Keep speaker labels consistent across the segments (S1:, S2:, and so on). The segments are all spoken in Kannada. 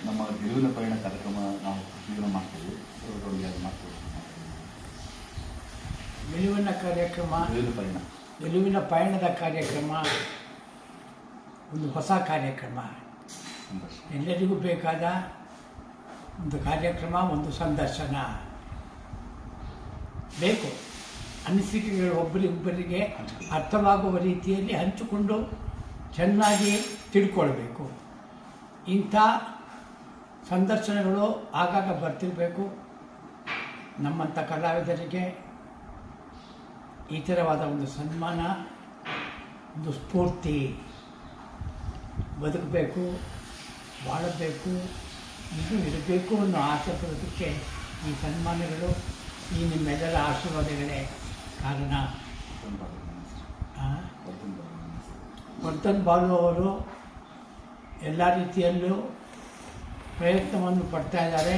S1: ನಮ್ಮ ಗೆಲುವಿನ ಪಯಣ ಕಾರ್ಯಕ್ರಮ ನಾವು ಜೀವನ ಮಾಡ್ತೀವಿ.
S2: ಗೆಲುವಿನ ಪಯಣದ ಕಾರ್ಯಕ್ರಮ ಒಂದು ಹೊಸ ಕಾರ್ಯಕ್ರಮ. ಎಲ್ಲರಿಗೂ ಬೇಕಾದ ಒಂದು ಕಾರ್ಯಕ್ರಮ, ಒಂದು ಸಂದರ್ಶನ ಬೇಕು. ಅನಿಸಿಕೆಗಳು ಒಬ್ಬರಿಗೊಬ್ಬರಿಗೆ ಅರ್ಥವಾಗುವ ರೀತಿಯಲ್ಲಿ ಹಂಚಿಕೊಂಡು ಚೆನ್ನಾಗಿ ತಿಳ್ಕೊಳ್ಬೇಕು. ಇಂಥ ಸಂದರ್ಶನಗಳು ಆಗಾಗ ಬರ್ತಿರಬೇಕು. ನಮ್ಮಂಥ ಕಲಾವಿದರಿಗೆ ಈ ಥರವಾದ ಒಂದು ಸನ್ಮಾನ, ಒಂದು ಸ್ಫೂರ್ತಿ, ಬದುಕಬೇಕು, ಬಾಳಬೇಕು, ಇನ್ನೂ ಇರಬೇಕು ಅನ್ನೋ ಆಸೆ ಪಡೋದಕ್ಕೆ ಈ ಸನ್ಮಾನಗಳು, ಈ ನಿಮ್ಮೆಲ್ಲರ ಆಶೀರ್ವಾದಗಳೇ ಕಾರಣ. ವರ್ಧನ್ ಬಾಲು ಅವರು ಎಲ್ಲ ರೀತಿಯಲ್ಲೂ ಪ್ರಯತ್ನವನ್ನು ಪಡ್ತಾ ಇದ್ದಾರೆ.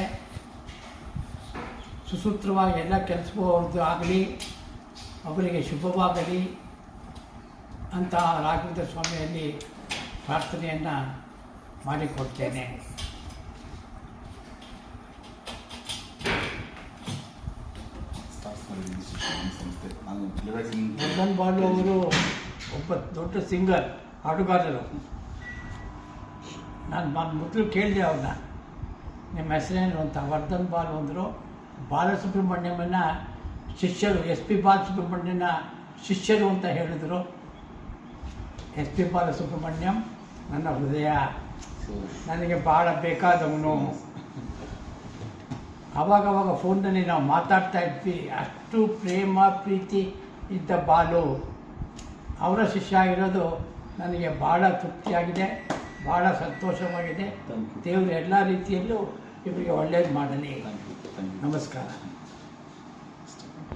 S2: ಸುಸೂತ್ರವಾಗಿ ಎಲ್ಲ ಕೆಲಸವೂ ಅವ್ರದ್ದು ಆಗಲಿ, ಅವರಿಗೆ ಶುಭವಾಗಲಿ ಅಂತ ರಾಘವೇಂದ್ರ ಸ್ವಾಮಿಯಲ್ಲಿ ಪ್ರಾರ್ಥನೆಯನ್ನು ಮಾಡಿಕೊಡ್ತೇನೆ. ವರ್ಧನ್ ಬಾಲು ಅವರು ಒಬ್ಬ ದೊಡ್ಡ ಸಿಂಗರ್, ಹಾಡುಗಾರರು. ನಾನು ಮೊದಲು ಕೇಳಿದೆ ಅವ್ರನ್ನ, ನಿಮ್ಮ ಹೆಸರೇನು ಅಂತ. ವರ್ಧನ್ ಬಾಲು ಅಂದರು. ಬಾಲಸುಬ್ರಹ್ಮಣ್ಯಮನ ಶಿಷ್ಯರು, ಎಸ್ ಪಿ ಬಾಲಸುಬ್ರಹ್ಮಣ್ಯನ ಶಿಷ್ಯರು ಅಂತ ಹೇಳಿದರು. ಎಸ್ ಪಿ ಬಾಲಸುಬ್ರಹ್ಮಣ್ಯಂ ನನ್ನ ಹೃದಯ, ನನಗೆ ಭಾಳ ಬೇಕಾದವನು. ಆವಾಗವಾಗ ಫೋನ್ನಲ್ಲಿ ನಾವು ಮಾತಾಡ್ತಾ ಇದ್ವಿ. ಅಷ್ಟು ಪ್ರೇಮ ಪ್ರೀತಿ ಇದ್ದ ಬಾಲು ಅವರ ಶಿಷ್ಯ ಆಗಿರೋದು ನನಗೆ ಭಾಳ ತೃಪ್ತಿಯಾಗಿದೆ, ಭಾಳ ಸಂತೋಷವಾಗಿದೆ. ದೇವರು ಎಲ್ಲ ರೀತಿಯಲ್ಲೂ ಇವರಿಗೆ ಒಳ್ಳೇದು ಮಾಡಲಿ. ನಮಸ್ಕಾರ.